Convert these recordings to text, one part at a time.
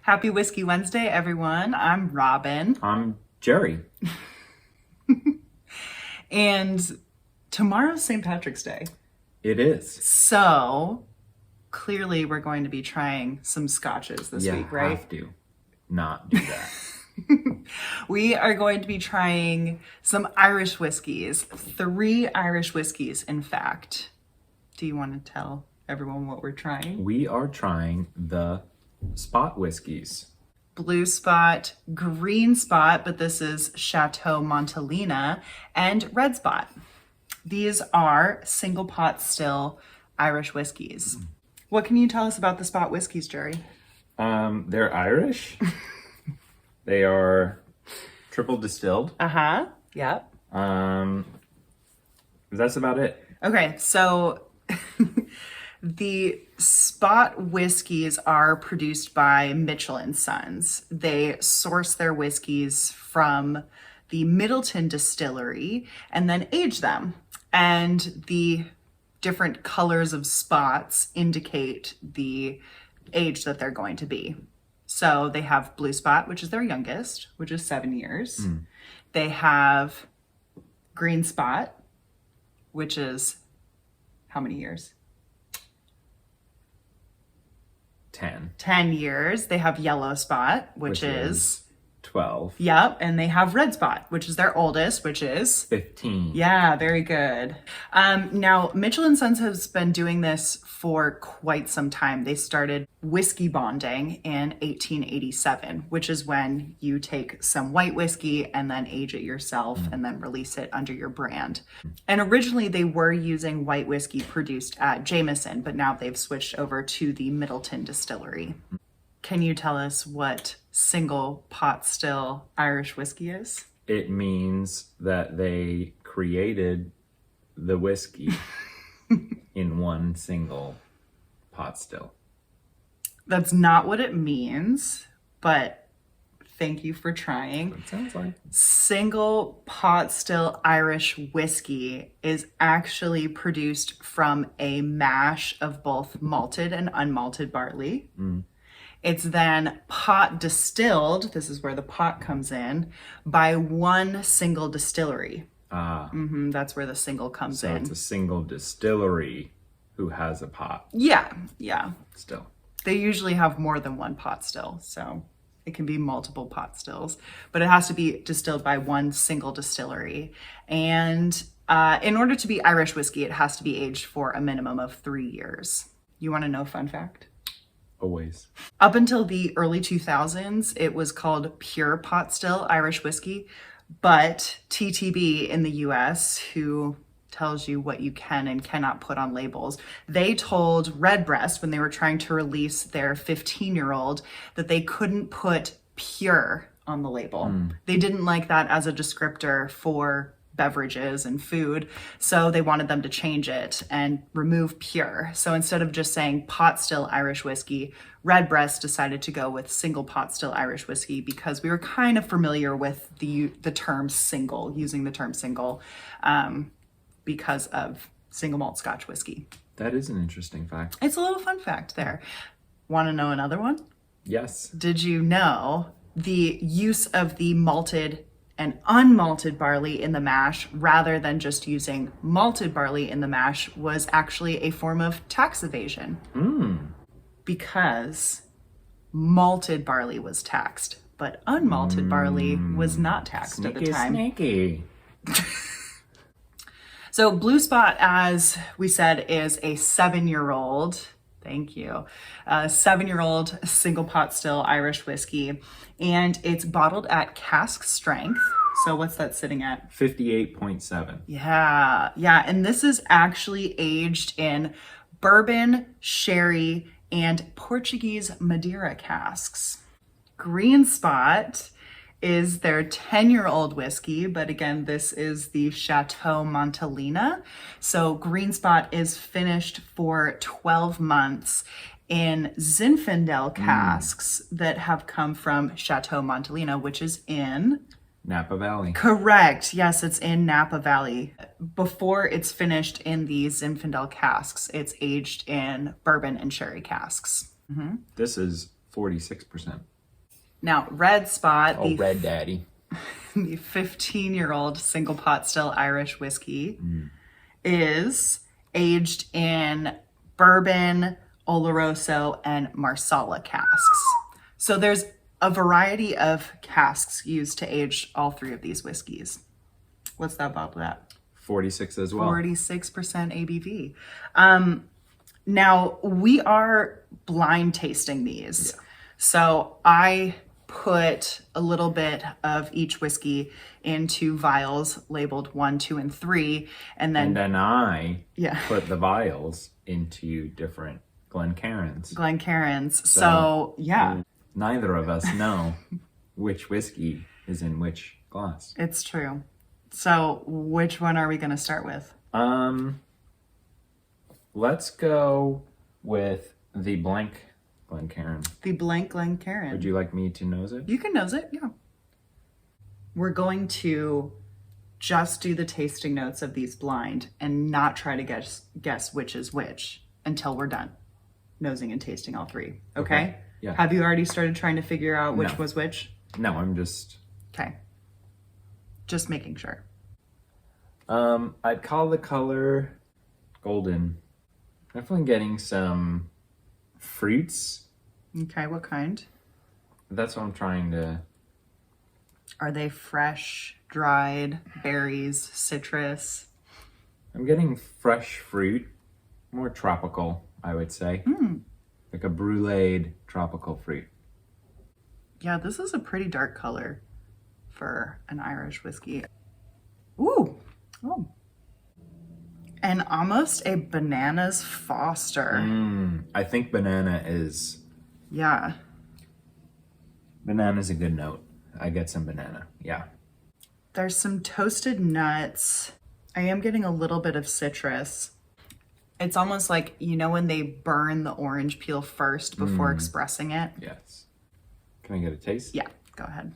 Happy Whiskey Wednesday, everyone. I'm Robin. I'm Jerry. And tomorrow's St. Patrick's Day. It is. So clearly we're going to be trying some scotches this week, right? You have to not do that. We are going to be trying some Irish whiskeys, 3 Irish whiskeys, in fact. Do you want to tell everyone what we're trying? We are trying the spot whiskeys. Blue Spot, Green Spot, but this is Chateau Montelena, and Red Spot. These are single pot still Irish whiskeys. What can you tell us about the spot whiskeys, Jerry? They're Irish. They are triple distilled. Yep. That's about it. Okay, so the spot whiskeys are produced by Midleton Sons. They source their whiskeys from the Midleton Distillery and then age them. And the different colors of spots indicate the age that they're going to be. So they have Blue Spot, which is their youngest, which is 7 years. They have Green Spot, which is how many years? 10 years. They have Yellow Spot, which is 12. Yep. And they have Red Spot, which is their oldest, which is 15. Yeah, very good. Now, Midleton Sons has been doing this for quite some time. They started whiskey bonding in 1887, which is when you take some white whiskey and then age it yourself and then release it under your brand. And originally they were using white whiskey produced at Jameson, but now they've switched over to the Midleton Distillery. Can you tell us what single pot still Irish whiskey is? It means that they created the whiskey in one single pot still. That's not what it means, but thank you for trying. It sounds like. Single pot still Irish whiskey is actually produced from a mash of both malted and unmalted barley. It's then pot distilled, this is where the pot comes in, by one single distillery. That's where the single comes in. So it's a single distillery who has a pot. Yeah. Still. They usually have more than one pot still, so it can be multiple pot stills, but it has to be distilled by one single distillery. And in order to be Irish whiskey, it has to be aged for a minimum of 3 years. You want to know a fun fact? Always. Up until the early 2000s, it was called pure pot still Irish whiskey, but TTB in the US, who tells you what you can and cannot put on labels, they told Redbreast when they were trying to release their 15-year-old that they couldn't put pure on the label. They didn't like that as a descriptor for beverages and food, so they wanted them to change it and remove pure. So instead of just saying pot still Irish whiskey, Redbreast decided to go with single pot still Irish whiskey because we were kind of familiar with the term single, using the term single, because of single malt Scotch whiskey. That is an interesting fact. It's a little fun fact there. Want to know another one? Yes. Did you know the use of the malted and unmalted barley in the mash rather than just using malted barley in the mash was actually a form of tax evasion? Because malted barley was taxed, but unmalted barley was not taxed at the time. Sneaky. So Blue Spot, as we said, is a 7-year-old. Thank you. 7-year-old single pot still Irish whiskey, and it's bottled at cask strength. So what's that sitting at? 58.7. Yeah. And this is actually aged in bourbon, sherry, and Portuguese madeira casks. Green Spot is their 10-year-old whiskey, but again, this is the Chateau Montelena. So Green Spot is finished for 12 months in Zinfandel casks that have come from Chateau Montelena, which is in Napa Valley. Correct. Yes, it's in Napa Valley. Before it's finished in the Zinfandel casks, it's aged in bourbon and sherry casks. This is 46%. Now, Red Spot, Oh, Red Daddy. the 15-year-old single pot still Irish whiskey, is aged in bourbon, oloroso, and marsala casks. So there's a variety of casks used to age all three of these whiskeys. What's that about that? 46 as well. 46% ABV. Now, we are blind tasting these. Yeah. So I put a little bit of each whiskey into vials labeled 1, 2, and 3. And then I yeah, put the vials into different Glencairns. So yeah, neither of us know which whiskey is in which glass. it's true. So which one are we going to start with? Let's go with the blank Glencairn. The blank Glencairn. Would you like me to nose it? You can nose it, yeah. We're going to just do the tasting notes of these blind and not try to guess which is which until we're done nosing and tasting all three. Okay? Yeah. Have you already started trying to figure out which No. was which? No, I'm just... Okay. Just making sure. I'd call the color golden. Definitely getting some fruits. Okay, what kind? That's what I'm trying to... Are they fresh, dried, berries, citrus? I'm getting fresh fruit. More tropical, I would say. Like a bruleed tropical fruit. Yeah, this is a pretty dark color for an Irish whiskey. Ooh. Oh. And almost a bananas Foster. I think banana is... Yeah. Banana's a good note. I get some banana, yeah. There's some toasted nuts. I am getting a little bit of citrus. It's almost like, you know, when they burn the orange peel first before expressing it? Yes. Can I get a taste? Yeah, go ahead.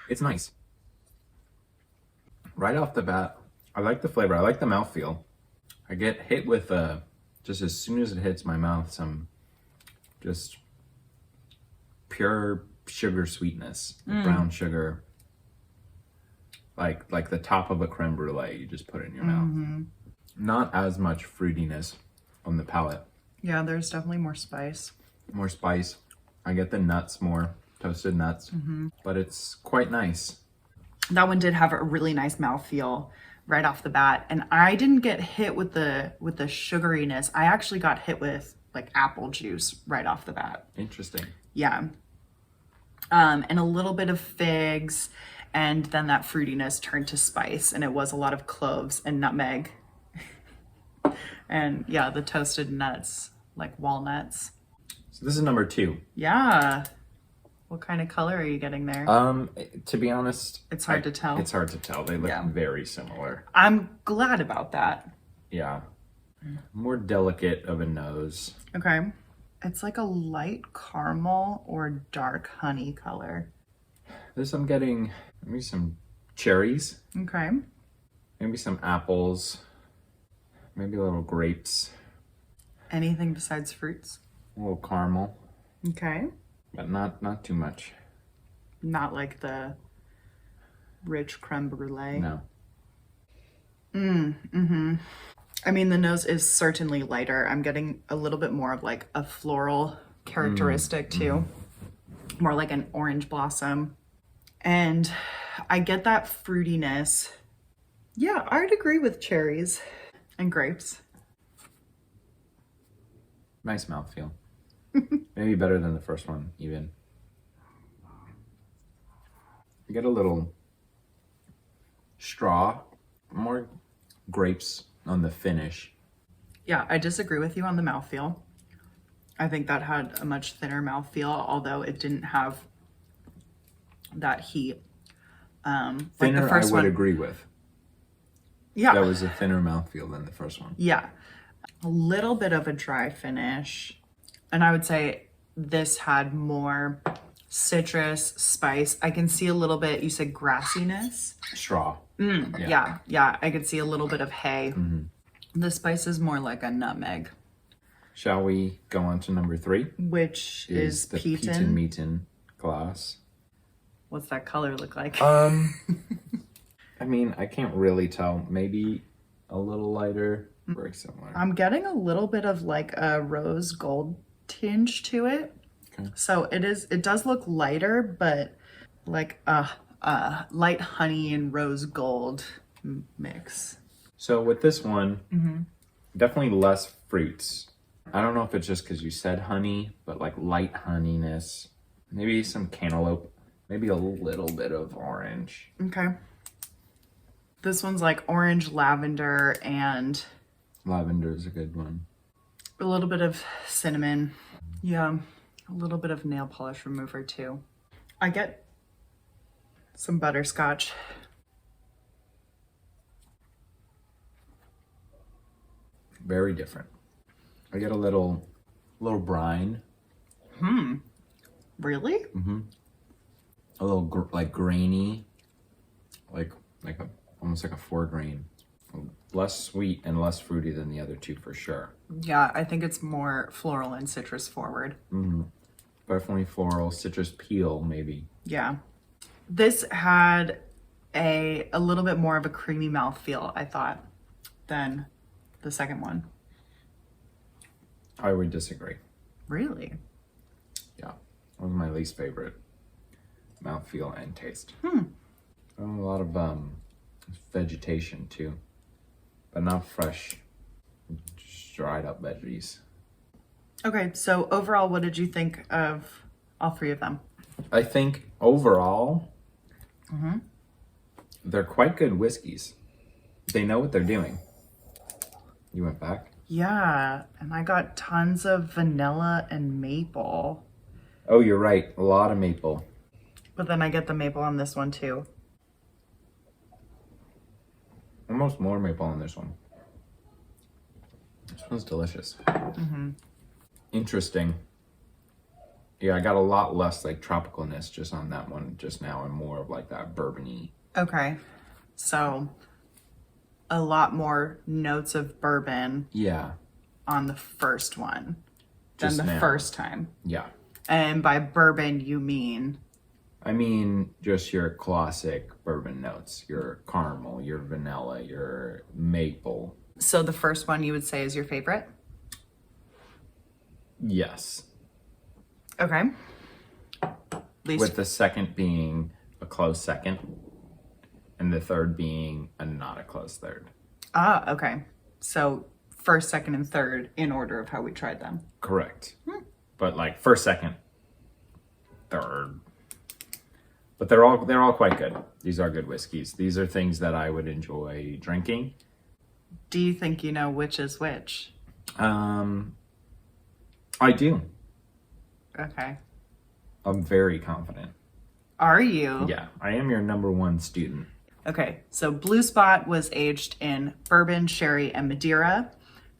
It's nice. Right off the bat, I like the flavor. I like the mouthfeel. I get hit with, just as soon as it hits my mouth, some just pure sugar sweetness, brown sugar, like the top of a creme brulee. You just put it in your mouth. Not as much fruitiness on the palate. Yeah, there's definitely more spice. More spice. I get the nuts more, toasted nuts, but it's quite nice. That one did have a really nice mouthfeel right off the bat, and I didn't get hit with the sugariness. I actually got hit with like apple juice right off the bat. Interesting. Yeah. And a little bit of figs, and then that fruitiness turned to spice, and it was a lot of cloves and nutmeg. And yeah, the toasted nuts, like walnuts. So this is number 2. Yeah. What kind of color are you getting there? To be honest, It's hard to tell. It's hard to tell. They look Yeah. very similar. I'm glad about that. Yeah. More delicate of a nose. Okay. It's like a light caramel or dark honey color. This I'm getting maybe some cherries, Okay. maybe some apples, maybe little grapes, Anything besides fruits? a little caramel, Okay. but not too much. Not like the rich creme brulee. No. I mean, the nose is certainly lighter. I'm getting a little bit more of like a floral characteristic too. More like an orange blossom. And I get that fruitiness. Yeah, I'd agree with cherries and grapes. Nice mouthfeel. Maybe better than the first one, even. You get a little straw, more grapes on the finish. Yeah, I disagree with you on the mouthfeel. I think that had a much thinner mouthfeel, although it didn't have that heat. Like Thinner, the first I would one. agree with. Yeah. That was a thinner mouthfeel than the first one. Yeah. A little bit of a dry finish. And I would say this had more citrus, spice. I can see a little bit, you said grassiness. Straw. Yeah. I could see a little bit of hay. The spice is more like a nutmeg. Shall we go on to number 3? Which is the Peaton. Meaton glass. What's that color look like? I mean, I can't really tell. Maybe a little lighter. Very similar. I'm getting a little bit of like a rose gold tinge to it. Okay. So it does look lighter, but like a light honey and rose gold mix. So with this one, definitely less fruits. I don't know if it's just because you said honey, but like light honeyness. Maybe some cantaloupe. Maybe a little bit of orange. Okay. This one's like orange, lavender, and Lavender is a good one. a little bit of cinnamon. Yeah, a little bit of nail polish remover too. I get some butterscotch. Very different. I get a little brine. Really? A little like grainy, like almost like a 4-grain. Less sweet and less fruity than the other two for sure. Yeah, I think it's more floral and citrus forward. Definitely floral, citrus peel maybe. Yeah. This had a little bit more of a creamy mouthfeel, I thought, than the second one. I would disagree. Really? Yeah, one of my least favorite mouthfeel and taste. A lot of vegetation too, but not fresh, just dried up veggies. Okay, so overall, what did you think of all 3 of them? I think overall, they're quite good whiskeys. They know what they're doing. You went back? Yeah, and I got tons of vanilla and maple. Oh, you're right. A lot of maple. But then I get the maple on this one too. Almost more maple on this one. This one's delicious. Interesting. Yeah, I got a lot less like tropicalness just on that one just now, and more of like that bourbon-y. Okay, so a lot more notes of bourbon Yeah. on the first one than Just the now. first time. Yeah. And by bourbon, you mean? I mean, just your classic bourbon notes, your caramel, your vanilla, your maple. So the first one you would say is your favorite? Yes. Okay. Least. With the second being a close second, and the third being a not a close third. Ah, okay. So first, second, and third in order of how we tried them. Correct. But like first, second, third. But they're all quite good. These are good whiskeys. These are things that I would enjoy drinking. Do you think you know which is which? I do. Okay. I'm very confident. Are you? Yeah, I am your number 1 student. Okay, so Blue Spot was aged in bourbon, sherry, and Madeira.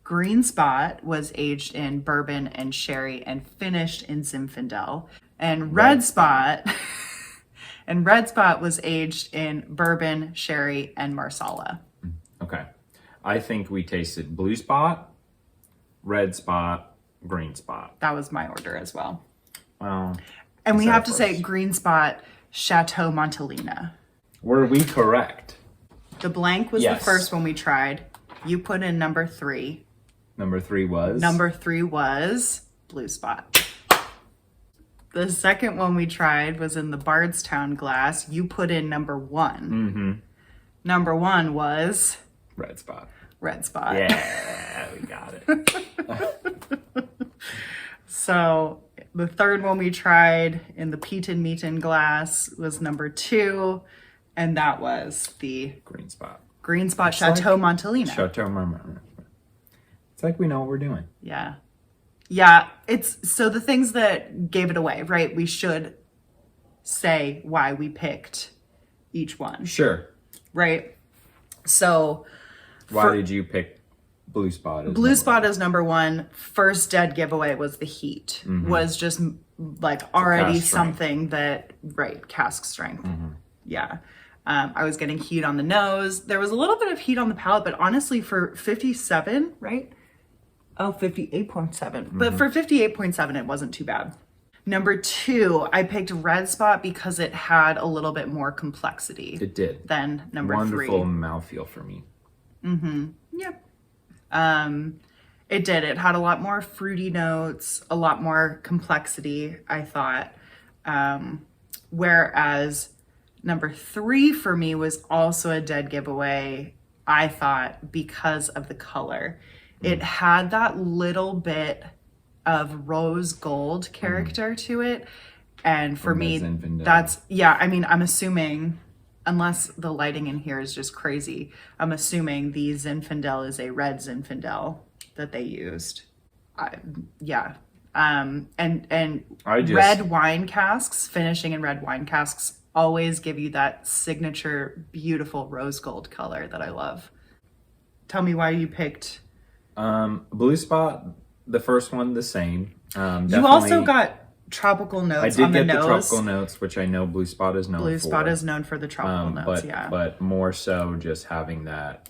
Green Spot was aged in bourbon and sherry and finished in Zinfandel. And Red Spot and Red Spot was aged in bourbon, sherry, and marsala. Okay. I think we tasted Blue Spot, Red Spot, Green Spot. That was my order as well. Well, And we is that have to first? say Green Spot, Chateau Montelena. Were we correct? The blank was Yes. the first one we tried. You put in number 3. Number 3 was? Number 3 was Blue Spot. The second one we tried was in the Bardstown glass. You put in number 1. Number 1 was Red Spot. Red Spot. Yeah, we got it. So the third one we tried in the Meaton glass was number 2. And that was the Green Spot. Green Spot Chateau Montelena. Chateau Montelena. It's like we know what we're doing. Yeah. Yeah. It's so the things that gave it away, right? We should say why we picked each one, Sure. right? So Why did you pick Blue Spot? Blue Spot is number 1. First dead giveaway was the heat. Was just like already cask strength. something that, right, cask strength. Yeah. I was getting heat on the nose. There was a little bit of heat on the palate, but honestly for 57, right? Oh, 58.7. But for 58.7, it wasn't too bad. Number 2, I picked Red Spot because it had a little bit more complexity. It did. Than number 3. Wonderful mouthfeel for me. Yep. It did. It had a lot more fruity notes, a lot more complexity, I thought. Whereas number 3 for me was also a dead giveaway, I thought, because of the color. It had that little bit of rose gold character to it. And for me, that's, yeah, I mean, I'm assuming, unless the lighting in here is just crazy, I'm assuming the Zinfandel is a red Zinfandel that they used. Yeah. And red wine casks, finishing in red wine casks, always give you that signature, beautiful rose gold color that I love. Tell me why you picked... Blue Spot, the first one, the same. You also got tropical notes on the nose. I did get the tropical notes, which I know Blue Spot is known for. Blue Spot is known for the tropical notes, yeah. But more so just having that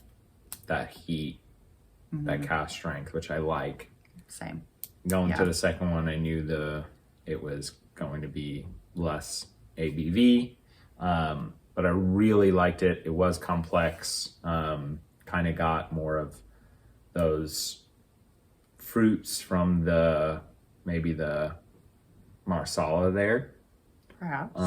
heat, that cask strength, which I like. Same. Going to the second one, I knew it was going to be less ABV, but I really liked it. It was complex, kind of got more of those fruits from maybe the marsala there. Perhaps.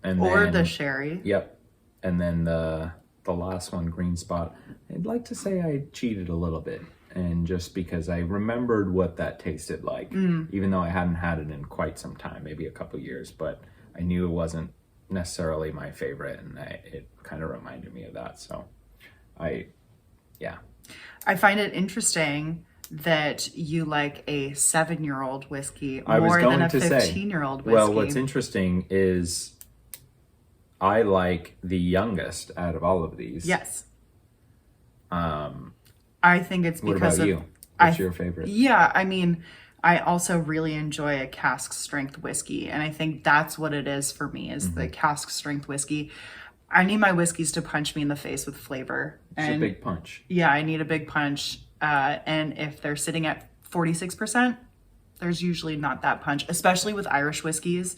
And or the sherry. Yep. And then the last one, Green Spot, I'd like to say I cheated a little bit. And just because I remembered what that tasted like, even though I hadn't had it in quite some time, maybe a couple years, but I knew it wasn't necessarily my favorite, and it kind of reminded me of that. So I find it interesting that you like a 7-year-old whiskey more than a 15-year-old whiskey. Well, what's interesting is I like the youngest out of all of these. Yes. I think it's because what about you? What's your favorite? Yeah, I mean, I also really enjoy a cask strength whiskey, and I think that's what it is for me, is the cask strength whiskey. I need my whiskeys to punch me in the face with flavor. It's a big punch. Yeah, I need a big punch. And if they're sitting at 46%, there's usually not that punch, especially with Irish whiskeys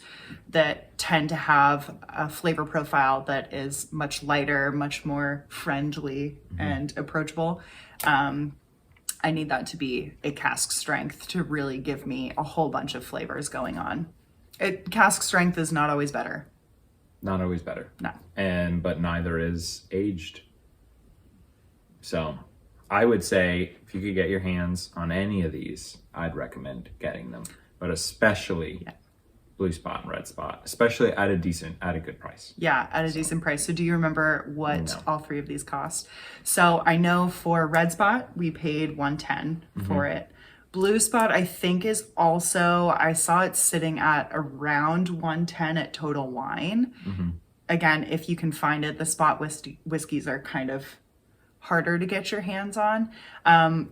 that tend to have a flavor profile that is much lighter, much more friendly and approachable. I need that to be a cask strength to really give me a whole bunch of flavors going on. Cask strength is not always better. Not always better. No. But neither is aged. So I would say if you could get your hands on any of these, I'd recommend getting them. But especially Blue Spot and Red Spot, especially at a good price. Yeah, at a decent price. So do you remember what all 3 of these cost? So I know for Red Spot, we paid $110 for it. Blue Spot, I think, is also, I saw it sitting at around $110 at Total Wine. Again, if you can find it, the spot whiskeys are kind of harder to get your hands on.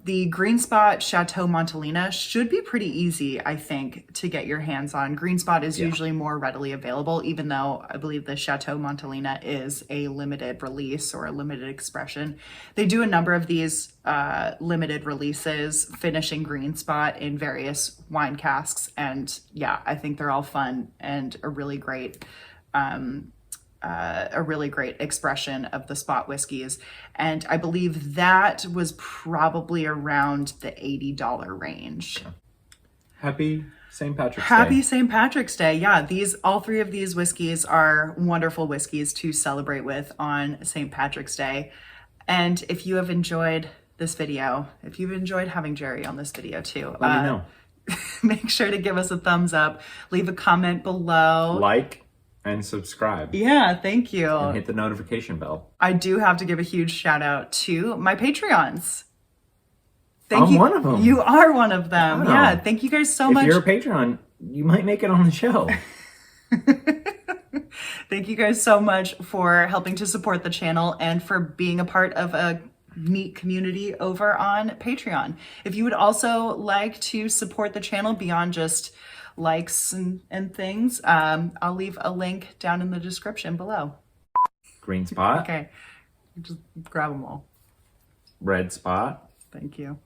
The Green Spot Chateau Montelena should be pretty easy, I think, to get your hands on. Green Spot is usually more readily available, even though I believe the Chateau Montelena is a limited release or a limited expression. They do a number of these limited releases, finishing Green Spot in various wine casks. And yeah, I think they're all fun and a really great expression of the spot whiskeys. And I believe that was probably around the $80 range. Happy St. Patrick's Day. Happy St. Patrick's Day. Yeah, all 3 of these whiskeys are wonderful whiskeys to celebrate with on St. Patrick's Day. And if you have enjoyed this video, if you've enjoyed having Jerry on this video too, let me know. Make sure to give us a thumbs up, leave a comment below. Like and subscribe. Yeah, thank you. And hit the notification bell. I do have to give a huge shout out to my Patreons. I'm one of them. You are one of them. Wow. Yeah, thank you guys so much. If you're a Patreon, you might make it on the show. Thank you guys so much for helping to support the channel and for being a part of a neat community over on Patreon. If you would also like to support the channel beyond just likes and things, I'll leave a link down in the description below. Green Spot. Okay, just grab them all. Red Spot. Thank you.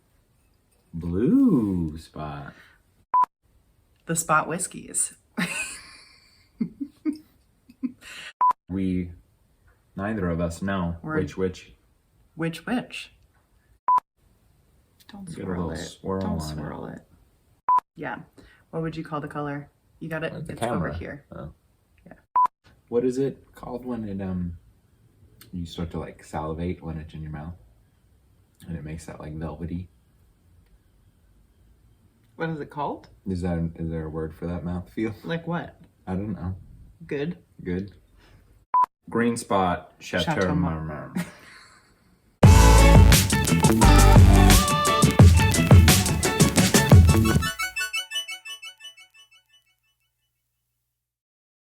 Blue spot. The spot whiskeys. We, neither of us know which. Which? Don't Get a swirl little it. swirl Don't on swirl it. Yeah. What would you call the color? You got it? The It's camera. over here. Oh. Yeah. What is it called when it you start to like salivate when it's in your mouth and it makes that like velvety? What is it called? Is there a word for that mouth feel? Like what? I don't know. Good. Good. Green spot, Chateau Chateau Montelena.